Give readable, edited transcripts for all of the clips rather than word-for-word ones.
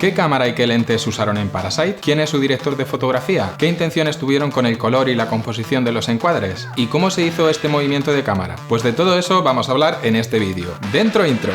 ¿Qué cámara y qué lentes usaron en Parasite? ¿Quién es su director de fotografía? ¿Qué intenciones tuvieron con el color y la composición de los encuadres? ¿Y cómo se hizo este movimiento de cámara? Pues de todo eso vamos a hablar en este vídeo. ¡Dentro intro!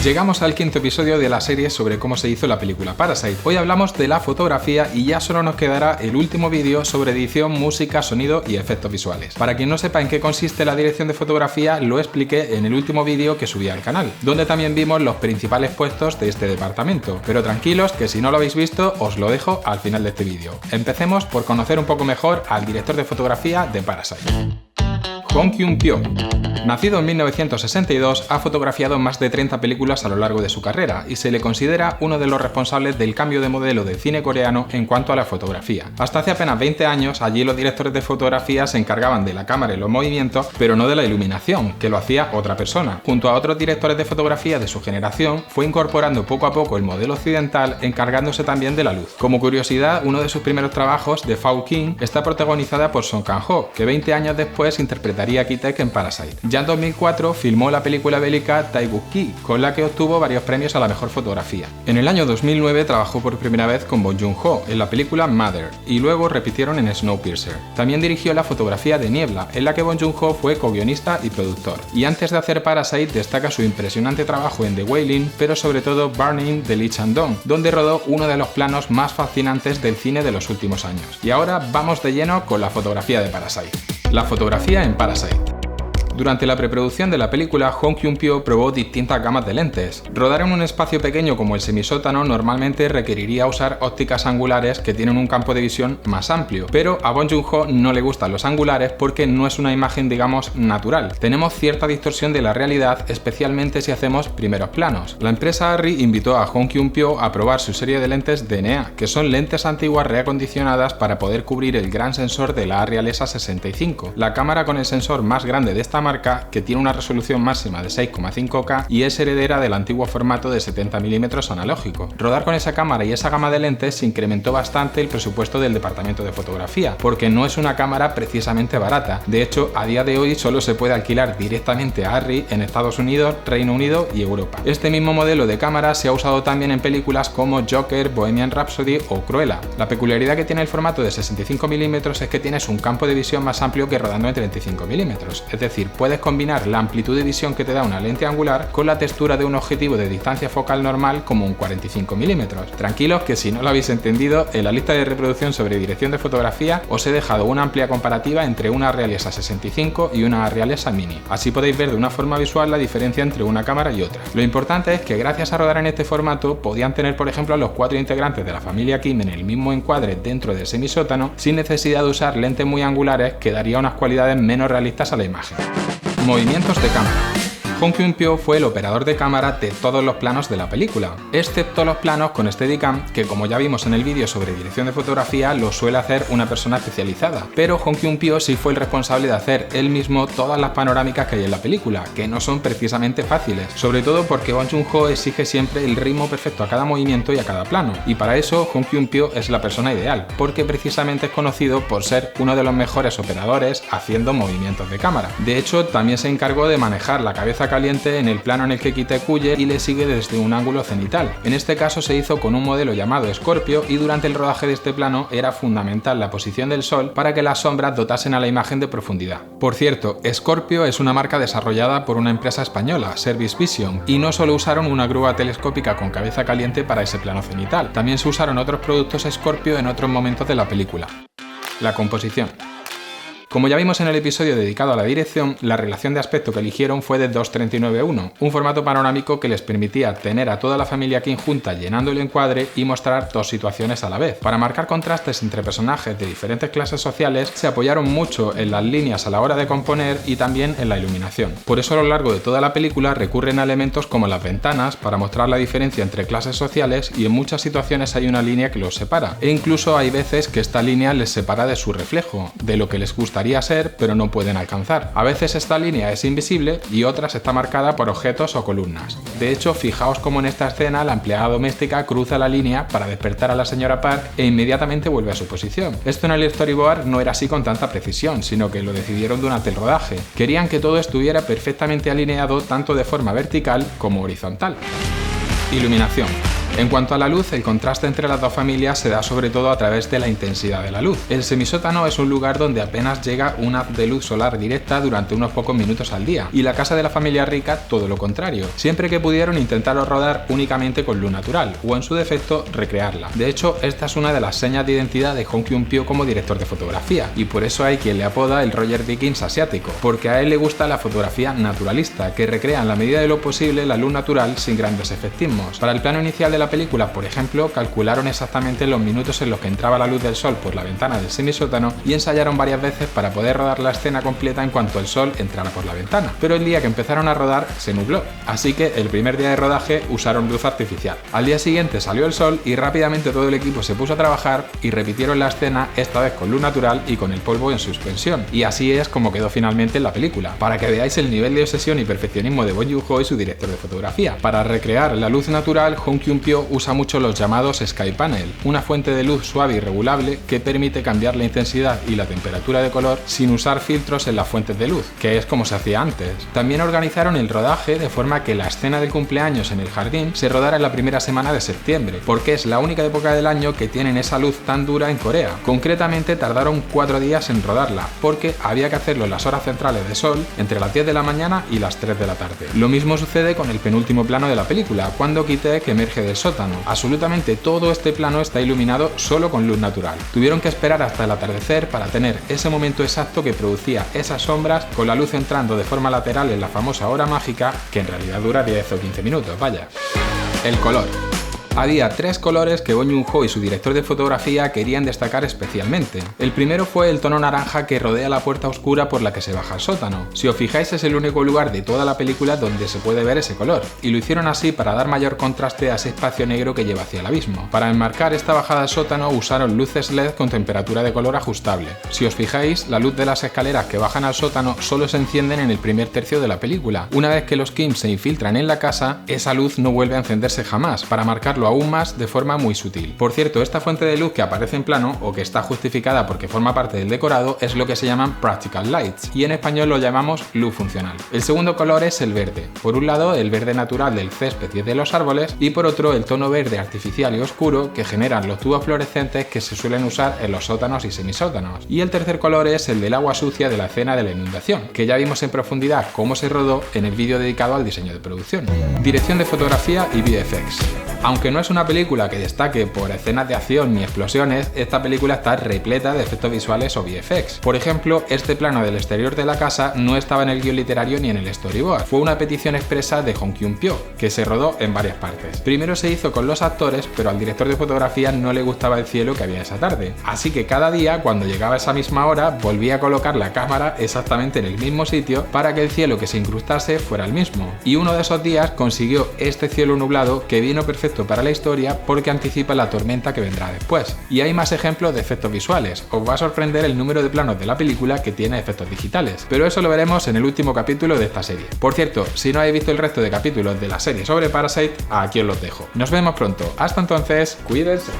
Llegamos al quinto episodio de la serie sobre cómo se hizo la película Parasite. Hoy hablamos de la fotografía y ya solo nos quedará el último vídeo sobre edición, música, sonido y efectos visuales. Para quien no sepa en qué consiste la dirección de fotografía, lo expliqué en el último vídeo que subí al canal, donde también vimos los principales puestos de este departamento. Pero tranquilos, que si no lo habéis visto, os lo dejo al final de este vídeo. Empecemos por conocer un poco mejor al director de fotografía de Parasite. Hong Kyun-pyo. Nacido en 1962, ha fotografiado más de 30 películas a lo largo de su carrera y se le considera uno de los responsables del cambio de modelo del cine coreano en cuanto a la fotografía. Hasta hace apenas 20 años, allí los directores de fotografía se encargaban de la cámara y los movimientos, pero no de la iluminación, que lo hacía otra persona. Junto a otros directores de fotografía de su generación, fue incorporando poco a poco el modelo occidental, encargándose también de la luz. Como curiosidad, uno de sus primeros trabajos, The Foul King, está protagonizada por Song Kang-ho, que 20 años después interpretaría a Ki-taek en Parasite. Ya en 2004 filmó la película bélica Taegukgi, con la que obtuvo varios premios a la mejor fotografía. En el año 2009 trabajó por primera vez con Bong Joon-ho en la película Mother, y luego repitieron en Snowpiercer. También dirigió la fotografía de Niebla, en la que Bong Joon-ho fue co-guionista y productor. Y antes de hacer Parasite destaca su impresionante trabajo en The Wailing, pero sobre todo Burning de Lee Chang-dong, donde rodó uno de los planos más fascinantes del cine de los últimos años. Y ahora vamos de lleno con la fotografía de Parasite. La fotografía en Parasite. Durante la preproducción de la película, Hong Kyun-pyo probó distintas gamas de lentes. Rodar en un espacio pequeño como el semisótano normalmente requeriría usar ópticas angulares que tienen un campo de visión más amplio, pero a Bong Joon-ho no le gustan los angulares porque no es una imagen, digamos, natural. Tenemos cierta distorsión de la realidad, especialmente si hacemos primeros planos. La empresa Arri invitó a Hong Kyun-pyo a probar su serie de lentes DNA, que son lentes antiguas reacondicionadas para poder cubrir el gran sensor de la Arri Alexa 65, la cámara con el sensor más grande de esta marca, que tiene una resolución máxima de 6,5K y es heredera del antiguo formato de 70 mm analógico. Rodar con esa cámara y esa gama de lentes incrementó bastante el presupuesto del departamento de fotografía, porque no es una cámara precisamente barata. De hecho, a día de hoy solo se puede alquilar directamente a Arri en Estados Unidos, Reino Unido y Europa. Este mismo modelo de cámara se ha usado también en películas como Joker, Bohemian Rhapsody o Cruella. La peculiaridad que tiene el formato de 65 mm es que tienes un campo de visión más amplio que rodando en 35 mm, es decir, puedes combinar la amplitud de visión que te da una lente angular con la textura de un objetivo de distancia focal normal como un 45 mm. Tranquilos que si no lo habéis entendido, en la lista de reproducción sobre dirección de fotografía os he dejado una amplia comparativa entre una Arri Alexa 65 y una Arri Alexa Mini. Así podéis ver de una forma visual la diferencia entre una cámara y otra. Lo importante es que gracias a rodar en este formato podían tener por ejemplo a los 4 integrantes de la familia Kim en el mismo encuadre dentro del semisótano sin necesidad de usar lentes muy angulares, que daría unas cualidades menos realistas a la imagen. Movimientos de cámara. Hong Kyun-pyo fue el operador de cámara de todos los planos de la película, excepto los planos con Steadicam, que como ya vimos en el vídeo sobre dirección de fotografía, lo suele hacer una persona especializada. Pero Hong Kyun-pyo sí fue el responsable de hacer él mismo todas las panorámicas que hay en la película, que no son precisamente fáciles, sobre todo porque Bong Joon-ho exige siempre el ritmo perfecto a cada movimiento y a cada plano, y para eso Hong Kyun-pyo es la persona ideal, porque precisamente es conocido por ser uno de los mejores operadores haciendo movimientos de cámara. De hecho, también se encargó de manejar la cabeza caliente en el plano en el que Ki-taek huye y le sigue desde un ángulo cenital. En este caso se hizo con un modelo llamado Scorpio y durante el rodaje de este plano era fundamental la posición del sol para que las sombras dotasen a la imagen de profundidad. Por cierto, Scorpio es una marca desarrollada por una empresa española, Service Vision, y no solo usaron una grúa telescópica con cabeza caliente para ese plano cenital, también se usaron otros productos Scorpio en otros momentos de la película. La composición. Como ya vimos en el episodio dedicado a la dirección, la relación de aspecto que eligieron fue de 2:39:1, un formato panorámico que les permitía tener a toda la familia Kim junta llenando el encuadre y mostrar dos situaciones a la vez. Para marcar contrastes entre personajes de diferentes clases sociales, se apoyaron mucho en las líneas a la hora de componer y también en la iluminación. Por eso a lo largo de toda la película recurren a elementos como las ventanas para mostrar la diferencia entre clases sociales y en muchas situaciones hay una línea que los separa. E incluso hay veces que esta línea les separa de su reflejo, de lo que les gustaría ser pero no pueden alcanzar. A veces esta línea es invisible y otras está marcada por objetos o columnas. De hecho, fijaos cómo en esta escena la empleada doméstica cruza la línea para despertar a la señora Park e inmediatamente vuelve a su posición. Esto en el storyboard no era así con tanta precisión, sino que lo decidieron durante el rodaje. Querían que todo estuviera perfectamente alineado tanto de forma vertical como horizontal. Iluminación. En cuanto a la luz, el contraste entre las dos familias se da sobre todo a través de la intensidad de la luz. El semisótano es un lugar donde apenas llega un haz de luz solar directa durante unos pocos minutos al día, y la casa de la familia rica todo lo contrario. Siempre que pudieron intentaron rodar únicamente con luz natural, o en su defecto recrearla. De hecho, esta es una de las señas de identidad de Hong Kyun-pyo como director de fotografía, y por eso hay quien le apoda el Roger Deakins asiático, porque a él le gusta la fotografía naturalista, que recrea en la medida de lo posible la luz natural sin grandes efectismos. Para el plano inicial de la película, por ejemplo, calcularon exactamente los minutos en los que entraba la luz del sol por la ventana del semisótano y ensayaron varias veces para poder rodar la escena completa en cuanto el sol entrara por la ventana. Pero el día que empezaron a rodar se nubló, así que el primer día de rodaje usaron luz artificial. Al día siguiente salió el sol y rápidamente todo el equipo se puso a trabajar y repitieron la escena, esta vez con luz natural y con el polvo en suspensión. Y así es como quedó finalmente en la película, para que veáis el nivel de obsesión y perfeccionismo de Bong Joon-ho y su director de fotografía. Para recrear la luz natural, Hong Kyun-pyo usa mucho los llamados Sky Panel, una fuente de luz suave y regulable que permite cambiar la intensidad y la temperatura de color sin usar filtros en las fuentes de luz, que es como se hacía antes. También organizaron el rodaje de forma que la escena del cumpleaños en el jardín se rodara en la primera semana de septiembre, porque es la única época del año que tienen esa luz tan dura en Corea. Concretamente tardaron 4 días en rodarla, porque había que hacerlo en las horas centrales de sol, entre las 10 de la mañana y las 3 de la tarde. Lo mismo sucede con el penúltimo plano de la película, cuando Ki-taek emerge del sótano. Absolutamente todo este plano está iluminado solo con luz natural. Tuvieron que esperar hasta el atardecer para tener ese momento exacto que producía esas sombras con la luz entrando de forma lateral en la famosa hora mágica, que en realidad dura 10 o 15 minutos, vaya. El color. Había 3 colores que Bong Joon-ho y su director de fotografía querían destacar especialmente. El primero fue el tono naranja que rodea la puerta oscura por la que se baja al sótano. Si os fijáis, es el único lugar de toda la película donde se puede ver ese color, y lo hicieron así para dar mayor contraste a ese espacio negro que lleva hacia el abismo. Para enmarcar esta bajada al sótano usaron luces LED con temperatura de color ajustable. Si os fijáis, la luz de las escaleras que bajan al sótano solo se encienden en el primer tercio de la película. Una vez que los Kim se infiltran en la casa, esa luz no vuelve a encenderse jamás, para marcarlo aún más de forma muy sutil. Por cierto, esta fuente de luz que aparece en plano, o que está justificada porque forma parte del decorado, es lo que se llaman practical lights, y en español lo llamamos luz funcional. El segundo color es el verde. Por un lado, el verde natural del césped y de los árboles, y por otro, el tono verde artificial y oscuro que generan los tubos fluorescentes que se suelen usar en los sótanos y semisótanos. Y el tercer color es el del agua sucia de la escena de la inundación, que ya vimos en profundidad cómo se rodó en el vídeo dedicado al diseño de producción. Dirección de fotografía y VFX. Aunque no es una película que destaque por escenas de acción ni explosiones, esta película está repleta de efectos visuales o VFX. Por ejemplo, este plano del exterior de la casa no estaba en el guión literario ni en el storyboard. Fue una petición expresa de Hong Kyun-pyo, que se rodó en varias partes. Primero se hizo con los actores, pero al director de fotografía no le gustaba el cielo que había esa tarde. Así que cada día, cuando llegaba esa misma hora, volvía a colocar la cámara exactamente en el mismo sitio para que el cielo que se incrustase fuera el mismo. Y uno de esos días consiguió este cielo nublado que vino perfecto para la historia porque anticipa la tormenta que vendrá después. Y hay más ejemplos de efectos visuales. Os va a sorprender el número de planos de la película que tiene efectos digitales, pero eso lo veremos en el último capítulo de esta serie. Por cierto, si no habéis visto el resto de capítulos de la serie sobre Parasite, aquí os los dejo. Nos vemos pronto. Hasta entonces, cuídense.